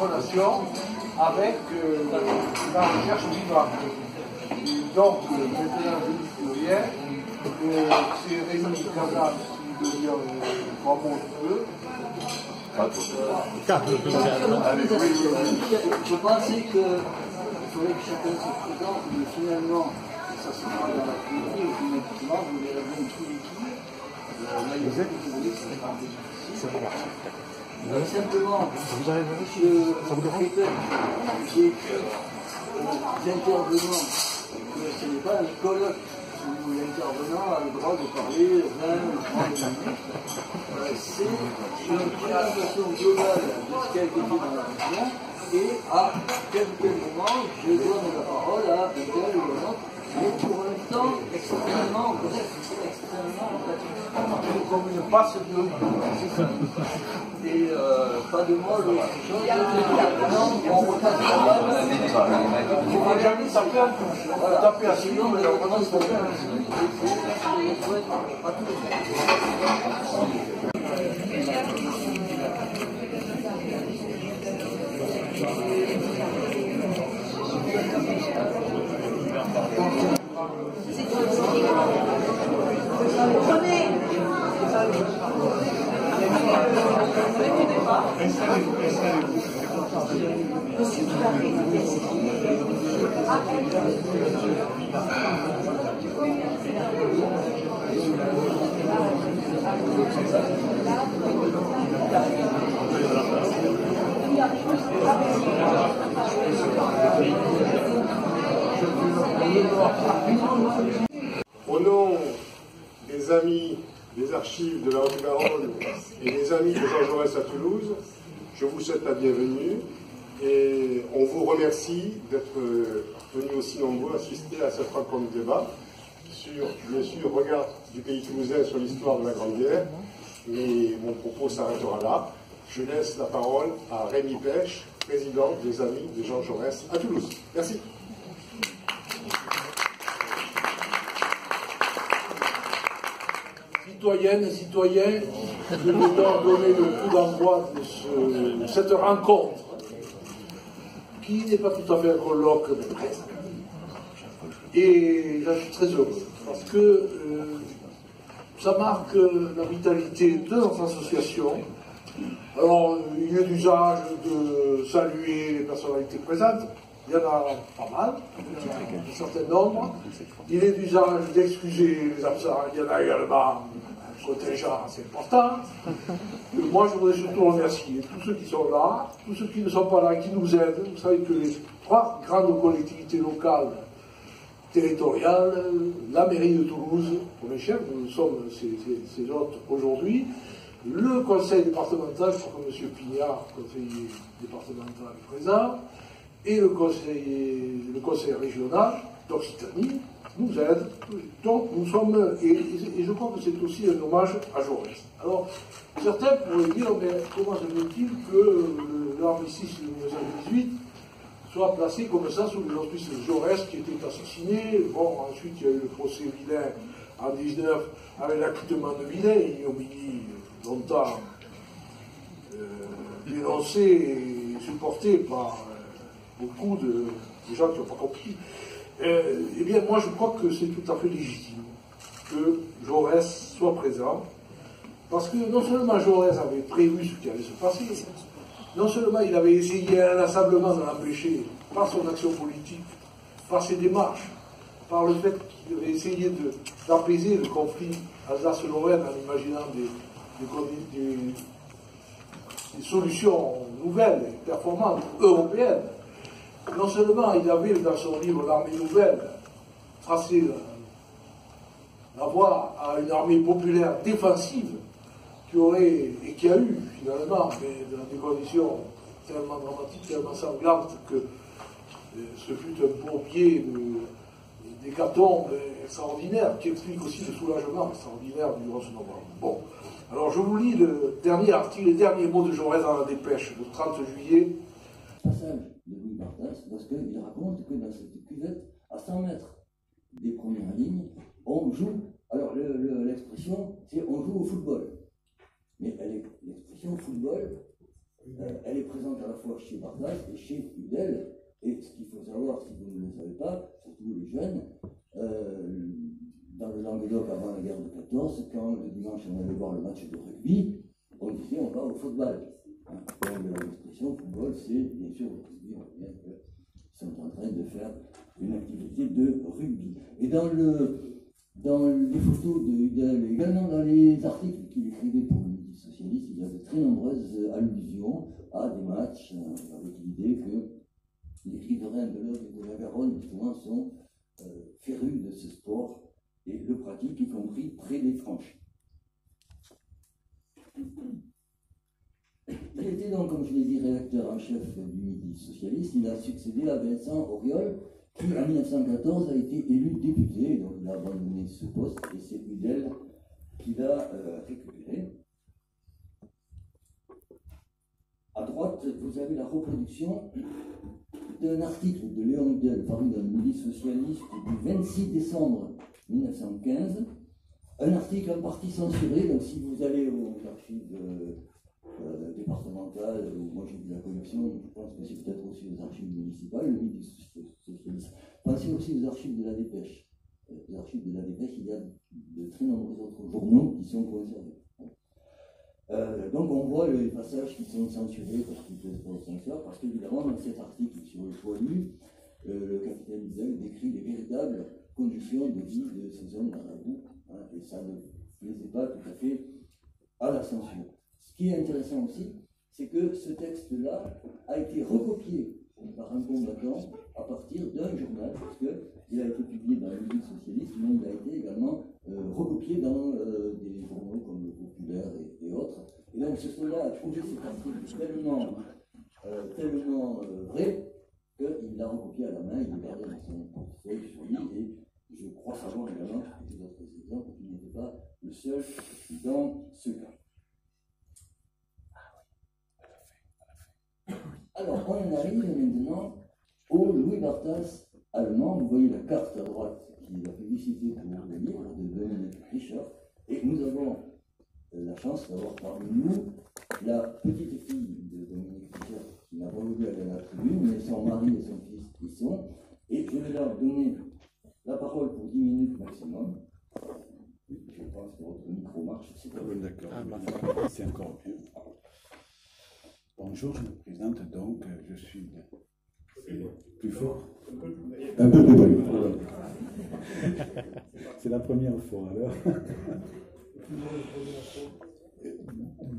relation avec la recherche vivante. Donc, maintenant, je dis rien. C'est Rémi Casal qui devient trois mots de peu. Je pensais qu'il faudrait que chacun se présente, mais finalement, ça se fera dans l'après-midi, automatiquement, vous verrez bien tous les qui. Là, il y a beaucoup de bruit, c'est pas difficile. Simplement, j'ai écrit aux intervenants que ce n'est pas un colloque où l'intervenant a le droit de parler 20 ou 30 minutes. C'est une présentation globale de ce qui a été fait dans la région et à tel ou tel moment, je donne la parole à un tel ou un autre, mais pour l'instant, extrêmement Comme une passe de et pas de molle ou autre chose. On regarde on va jamais taper un peu. On va taper à sinon, mais on va se faire à tous les Au nom des amis des archives de la Haute-Garonne et des amis de Jean Jaurès à Toulouse, je vous souhaite la bienvenue et on vous remercie d'être venus aussi nombreux assister à cette rencontre débat sur, bien sûr, regard du pays toulousain sur l'histoire de la Grande Guerre, mais mon propos s'arrêtera là. Je laisse la parole à Rémi Pêche, président des Amis de Jean Jaurès à Toulouse. Merci. Citoyennes et citoyens, je vais donc donner le coup d'envoi de cette rencontre, qui n'est pas tout à fait un colloque, mais presque. Et j'en suis très heureux, parce que ça marque la vitalité de notre association. Alors, il est d'usage de saluer les personnalités présentes. Il y en a pas mal, un certain nombre. Il est d'usage d'excuser les absents. Il y en a également un contingent assez important. Moi, je voudrais surtout remercier tous ceux qui sont là, tous ceux qui ne sont pas là, qui nous aident. Vous savez que les trois grandes collectivités locales, territoriales, la mairie de Toulouse, pour les chefs, nous sommes ces hôtes aujourd'hui, le conseil départemental, je crois que M. Pignard, conseiller départemental, est présent, et le conseil régional d'Occitanie nous aide. Donc nous sommes, et je crois que c'est aussi un hommage à Jaurès. Alors, certains pourraient dire, mais comment se fait-il que l'armistice de 1918 soit placé comme ça sous l'auspice de Jaurès qui était assassiné? Bon, ensuite il y a eu le procès Vilain en 19 avec l'acquittement de Vilain, ignominie longtemps dénoncée et supportée par beaucoup de gens qui n'ont pas compris. Eh bien, moi, je crois que c'est tout à fait légitime que Jaurès soit présent, parce que non seulement Jaurès avait prévu ce qui allait se passer, non seulement il avait essayé inlassablement de l'empêcher par son action politique, par ses démarches, par le fait qu'il avait essayé d'apaiser le conflit Alsace-Lorraine en imaginant des solutions nouvelles et performantes européennes. Non seulement il avait dans son livre L'Armée nouvelle tracé la voie à une armée populaire défensive qui a eu finalement, mais dans des conditions tellement dramatiques, tellement sanglantes que ce fut un pompier d'hécatombe extraordinaire qui explique aussi le soulagement extraordinaire du 11 novembre. Bon, alors je vous lis le dernier article, les derniers mots de Jaurès dans la dépêche, le 30 juillet. Passage de Louis Barthès, parce qu'il raconte que dans cette cuvette, à 100 mètres des premières lignes, on joue. Alors l'expression, c'est on joue au football. Mais l'expression football, elle est présente à la fois chez Bardas et chez Udel. Et ce qu'il faut savoir, si vous ne le savez pas, surtout les jeunes, dans le Languedoc avant la guerre de 14, quand le dimanche on allait voir le match de rugby, on disait on va au football. Hein. Donc l'expression football, c'est bien sûr le rugby, on voit bien qu'ils sont en train de faire une activité de rugby. Et dans les photos de Udel, également dans les articles qu'il écrivait pour le Midi socialiste, il y a de très nombreuses allusions à des matchs, avec l'idée que les riverains de l'Aude et de la Garonne, justement, sont férus de ce sport et le pratiquent, y compris près des tranchées. Il était donc, comme je l'ai dit, rédacteur en chef du Midi socialiste. Il a succédé à Vincent Auriol, qui en 1914 a été élu député, donc il a abandonné ce poste, et c'est Udel qui l'a récupéré. À droite, vous avez la reproduction d'un article de Léon Udel paru dans le Midi socialiste du 26 décembre 1915. Un article en partie censuré, donc si vous allez aux archives départementales, ou moi j'ai vu la collection, je pense que c'est peut-être aussi aux archives municipales, le Midi socialiste. Pensez aussi aux archives de la Dépêche. Les archives de la Dépêche, il y a de très nombreux autres journaux qui sont conservés. Donc on voit les passages qui sont censurés parce qu'ils ne sont pas censeurs, parce qu'évidemment dans cet article sur le poilu, le capitaine Udel décrit les véritables conditions de vie de ces hommes dans la boue, hein, et ça ne plaisait pas tout à fait à la censure. Ce qui est intéressant aussi, c'est que ce texte-là a été recopié par un combattant à partir d'un journal, parce qu'il a été publié dans le Midi socialiste, mais il a été également recopié dans des journaux comme le Populaire et autres. Et donc ce soldat a trouvé cet article tellement vrai qu'il l'a recopié à la main, il l'a gardé dans son portefeuille sur lui, et je crois savoir également que les autres exemples qu'il n'était pas le seul dans ce cas. Alors, on en arrive maintenant au Louis Barthas allemand. Vous voyez la carte à droite qui est la publicité pour le livre de Dominique Richer. Et nous avons la chance d'avoir parmi nous la petite fille de Dominique Richer qui n'a pas voulu aller à la tribune, mais son mari et son fils y sont. Et je vais leur donner la parole pour 10 minutes maximum. Je pense que votre micro marche. D'accord, c'est encore mieux. Bonjour, je me présente donc, je suis plus fort. Un peu plus bruit. C'est la première fois alors.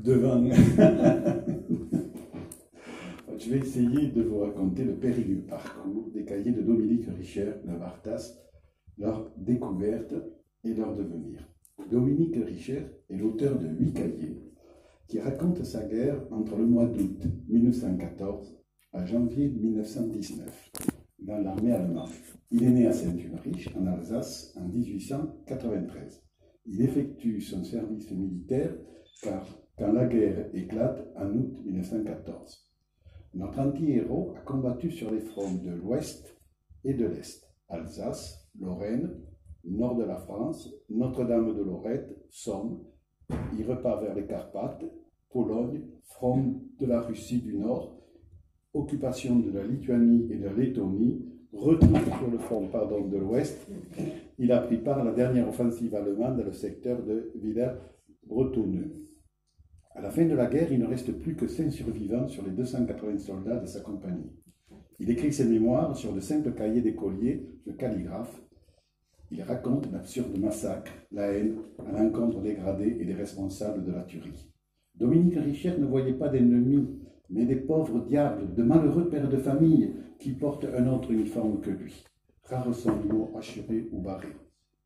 Devant. Je vais essayer de vous raconter le périlleux parcours des cahiers de Dominique Richer de Barthas, leur découverte et leur devenir. Dominique Richer est l'auteur de 8 cahiers qui raconte sa guerre entre le mois d'août 1914 à janvier 1919 dans l'armée allemande. Il est né à Saint-Ulrich, en Alsace, en 1893. Il effectue son service militaire quand la guerre éclate en août 1914. Notre anti-héros a combattu sur les fronts de l'Ouest et de l'Est, Alsace, Lorraine, nord de la France, Notre-Dame de Lorette, Somme. Il repart vers les Carpates, Pologne, front de la Russie du Nord, occupation de la Lituanie et de la Lettonie, retrait sur le front de l'Ouest. Il a pris part à la dernière offensive allemande dans le secteur de Villers-Bretonneux. À la fin de la guerre, il ne reste plus que 5 survivants sur les 280 soldats de sa compagnie. Il écrit ses mémoires sur de simples cahiers d'écolier, de calligraphe. Il raconte l'absurde massacre, la haine à l'encontre des gradés et des responsables de la tuerie. Dominique Richer ne voyait pas d'ennemis, mais des pauvres diables, de malheureux pères de famille qui portent un autre uniforme que lui. Rares sont les mots hachurés ou barrés.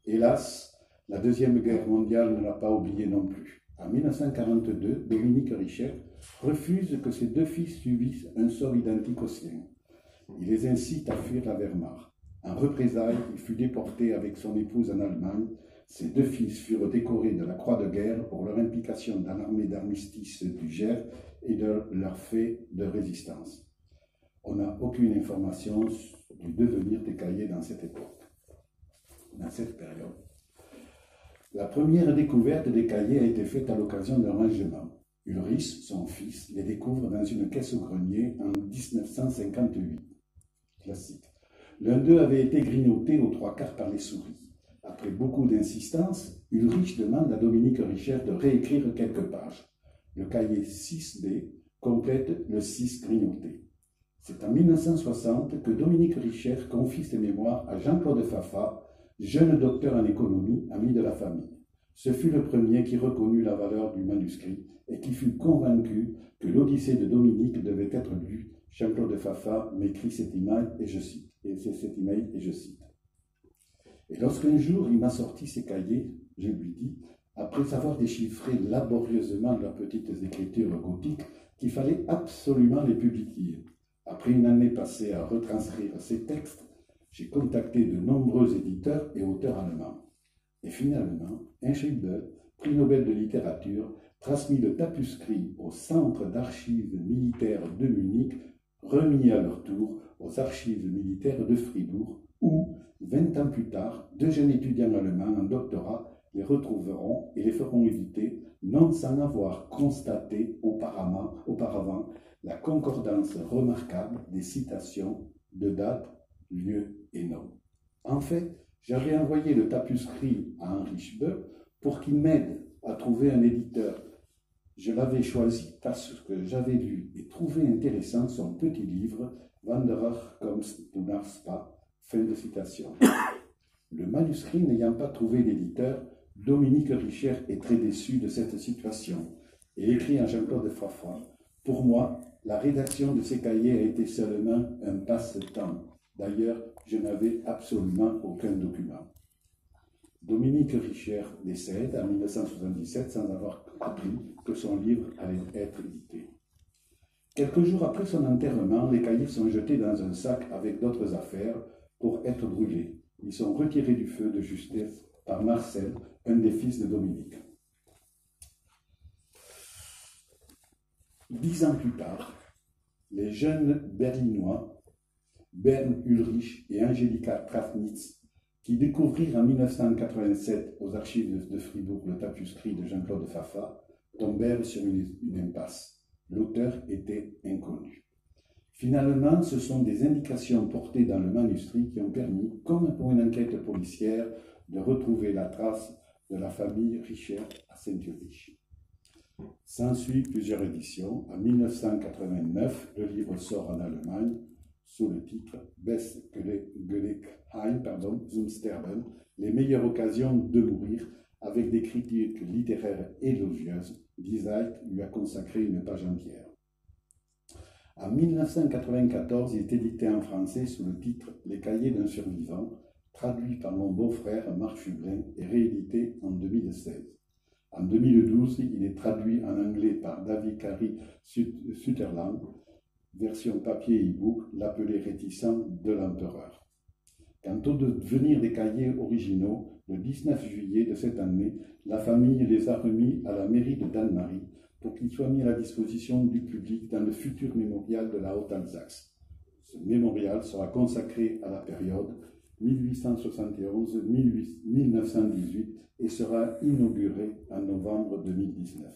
Hélas, la Deuxième Guerre mondiale ne l'a pas oublié non plus. En 1942, Dominique Richer refuse que ses 2 fils subissent un sort identique au sien. Il les incite à fuir la Wehrmacht. En représailles, il fut déporté avec son épouse en Allemagne. Ses 2 fils furent décorés de la Croix de guerre pour leur implication dans l'armée d'armistice du Gers et de leur fait de résistance. On n'a aucune information du devenir des cahiers dans cette époque, dans cette période. La première découverte des cahiers a été faite à l'occasion d'un rangement. Ulrich, son fils, les découvre dans une caisse au grenier en 1958. Classique. L'un d'eux avait été grignoté aux 3/4 par les souris. Après beaucoup d'insistance, Ulrich demande à Dominique Richer de réécrire quelques pages. Le cahier 6B complète le 6 grignoté. C'est en 1960 que Dominique Richer confie ses mémoires à Jean-Claude Faffa, jeune docteur en économie, ami de la famille. Ce fut le premier qui reconnut la valeur du manuscrit et qui fut convaincu que l'Odyssée de Dominique devait être lue. Jean-Claude Faffa m'écrit cet email et je cite. Et lorsqu'un jour il m'a sorti ses cahiers, je lui dis, après avoir déchiffré laborieusement leurs petites écritures gothiques, qu'il fallait absolument les publier. Après une année passée à retranscrire ces textes, j'ai contacté de nombreux éditeurs et auteurs allemands. Et finalement, un Schilber, prix Nobel de littérature, transmit le tapuscrit au Centre d'archives militaires de Munich, remis à leur tour aux archives militaires de Fribourg, où, 20 ans plus tard, 2 jeunes étudiants allemands en doctorat les retrouveront et les feront éditer, non sans avoir constaté auparavant la concordance remarquable des citations de date, lieu et nom. En fait, j'avais envoyé le tapuscrit à Henri Schibeux pour qu'il m'aide à trouver un éditeur. Je l'avais choisi parce que j'avais lu et trouvé intéressant son petit livre « Wanderer kommst du Narspa ». Fin de citation. Le manuscrit n'ayant pas trouvé d'éditeur, Dominique Richer est très déçu de cette situation et écrit à Jean-Claude Faffa. Pour moi, la rédaction de ces cahiers a été seulement un passe-temps. D'ailleurs, je n'avais absolument aucun document. Dominique Richer décède en 1977 sans avoir appris que son livre allait être édité. Quelques jours après son enterrement, les cahiers sont jetés dans un sac avec d'autres affaires pour être brûlés. Ils sont retirés du feu de justesse par Marcel, un des fils de Dominique. 10 ans plus tard, les jeunes Berlinois, Bernd Ulrich et Angelika Trafnitz, qui découvrirent en 1987 aux archives de Fribourg le tapuscrit de Jean-Claude Faffa, tombèrent sur une impasse. L'auteur était inconnu. Finalement, ce sont des indications portées dans le manuscrit qui ont permis, comme pour une enquête policière, de retrouver la trace de la famille Richer à Saint-Ulrich. S'ensuit plusieurs éditions. En 1989, le livre sort en Allemagne sous le titre Beste Gelegenheit zum Sterben, les meilleures occasions de mourir, avec des critiques littéraires élogieuses. Die Zeit lui a consacré une page entière. En 1994, il est édité en français sous le titre Les cahiers d'un survivant, traduit par mon beau-frère Marc Fuglin et réédité en 2016. En 2012, il est traduit en anglais par David Carey Sutherland, version papier e-book, l'appelé réticent de l'empereur. Quant au devenir des cahiers originaux, le 19 juillet de cette année, la famille les a remis à la mairie de Dannemarie pour qu'ils soient mis à la disposition du public dans le futur mémorial de la Haute-Alsace. Ce mémorial sera consacré à la période 1871-1918 et sera inauguré en novembre 2019.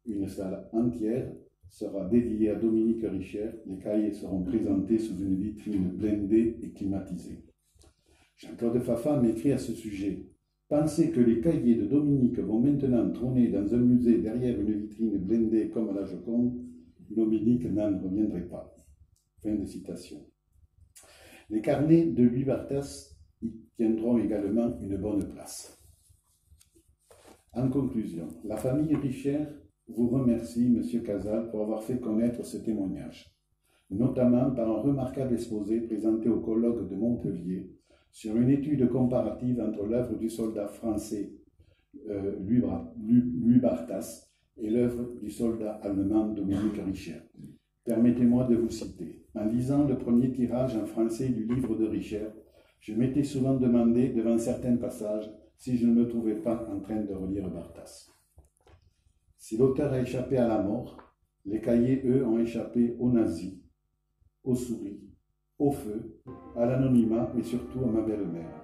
Une salle entière sera dédiée à Dominique Richer. Les cahiers seront présentés sous une vitrine blindée et climatisée. Jean-Claude Faffa m'écrit à ce sujet. Pensez que les cahiers de Dominique vont maintenant trôner dans un musée derrière une vitrine blindée comme à la Joconde, Dominique n'en reviendrait pas. Fin de citation. Les carnets de Louis Barthas y tiendront également une bonne place. En conclusion, la famille Richer vous remercie, M. Casal, pour avoir fait connaître ce témoignage, notamment par un remarquable exposé présenté au colloque de Montpellier sur une étude comparative entre l'œuvre du soldat français Louis Barthas et l'œuvre du soldat allemand Dominique Richer. Permettez-moi de vous citer. En lisant le premier tirage en français du livre de Richer, je m'étais souvent demandé, devant certains passages, si je ne me trouvais pas en train de relire Barthas. Si l'auteur a échappé à la mort, les cahiers, eux, ont échappé aux nazis, aux souris, au feu, à l'anonymat, mais surtout à ma belle-mère.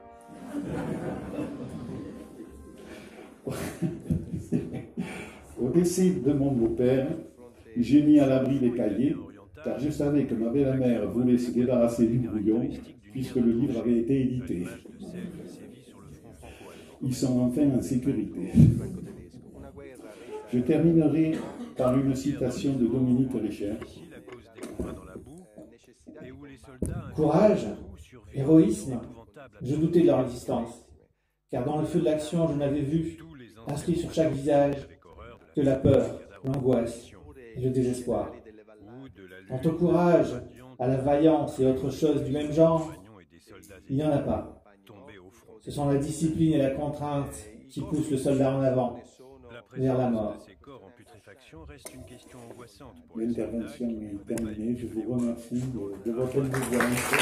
Au décès de mon beau-père, j'ai mis à l'abri les cahiers, car je savais que ma belle-mère voulait se débarrasser du brouillon, puisque le livre avait été édité. Ils sont enfin en sécurité. Je terminerai par une citation de Dominique Richer. Courage, héroïsme, je doutais de leur existence, car dans le feu de l'action, je n'avais vu, inscrit sur chaque visage, que la peur, l'angoisse et le désespoir. Quant au courage, à la vaillance et autres choses du même genre, il n'y en a pas. Ce sont la discipline et la contrainte qui poussent le soldat en avant, vers la mort. L'intervention est terminée. Je vous remercie de votre indulgence.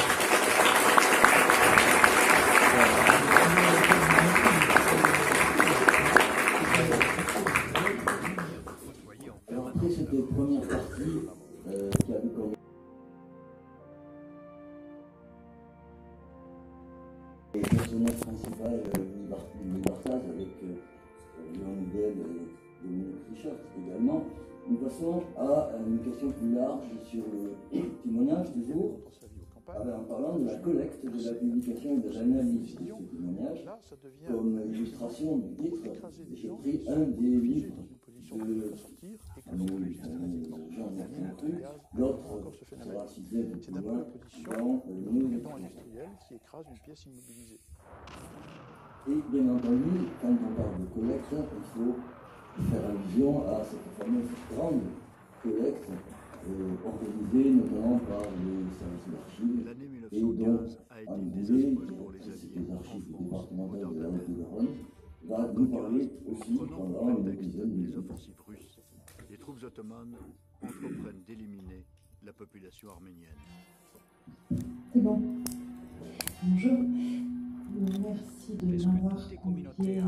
Alors après cette première partie qui avait comme le personnage principal Louis Barthaz avec Léon Nudel et Dominique Richard également, nous passons à une question plus large sur le témoignage toujours, en parlant de la collecte, de la publication et de l'analyse de ce témoignage. Comme illustration du titre, j'ai pris un des livres de Jean-Martin Cru, l'autre sera cité plus loin dans nos Et bien entendu, quand on parle de collecte, il faut faire allusion à cette fameuse grande collecte organisée notamment par les services d'archives et dont Anne Boulet, qui est des archives départementales de la Haute-Garonne, va nous parler aussi pendant une dizaine de minutes. Les troupes ottomanes entreprennent d'éliminer la population arménienne. C'est bon. Bonjour. Merci de m'avoir convié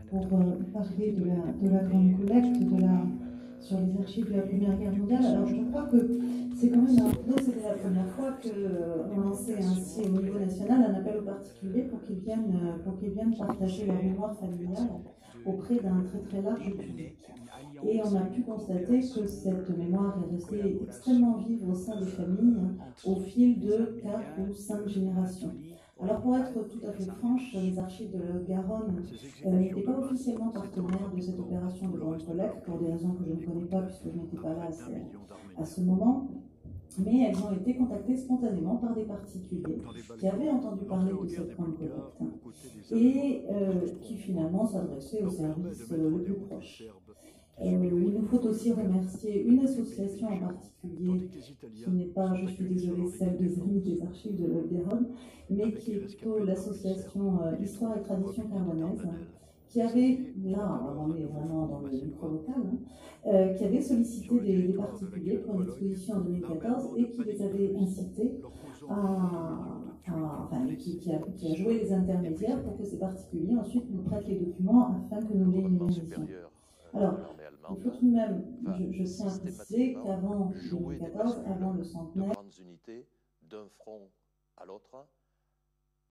pour parler de la grande collecte sur les archives de la Première Guerre mondiale. Alors je crois que c'est quand même c'était la première fois qu'on lançait ainsi au niveau national un appel aux particuliers pour qu'ils viennent partager leur mémoire familiale auprès d'un très très large public. Et on a pu constater que cette mémoire est restée extrêmement vive au sein des familles au fil de 4 ou 5 générations. Alors pour être tout à fait franche, les archives de la Haute-Garonne n'étaient pas officiellement partenaires de cette opération de grande collecte, pour des raisons que je ne connais pas puisque je n'étais pas là à ce moment, mais elles ont été contactées spontanément par des particuliers qui avaient entendu parler de cette grande collecte et qui finalement s'adressaient au service le plus proche. Il nous faut aussi remercier une association en particulier, qui n'est pas, je suis désolée, celle des Amis des Archives de la Haute-Garonne, mais qui est plutôt l'association Histoire et Tradition Camerounaise, qui avait, là on est vraiment dans le micro local, qui avait sollicité des particuliers pour une exposition en 2014 et qui les avait incités qui a joué les intermédiaires pour que ces particuliers ensuite nous prêtent les documents afin que nous les numérissions. Alors, il faut tout de même, je tiens à préciser qu'avant 2014, avant le centenaire, unités d'un front à l'autre,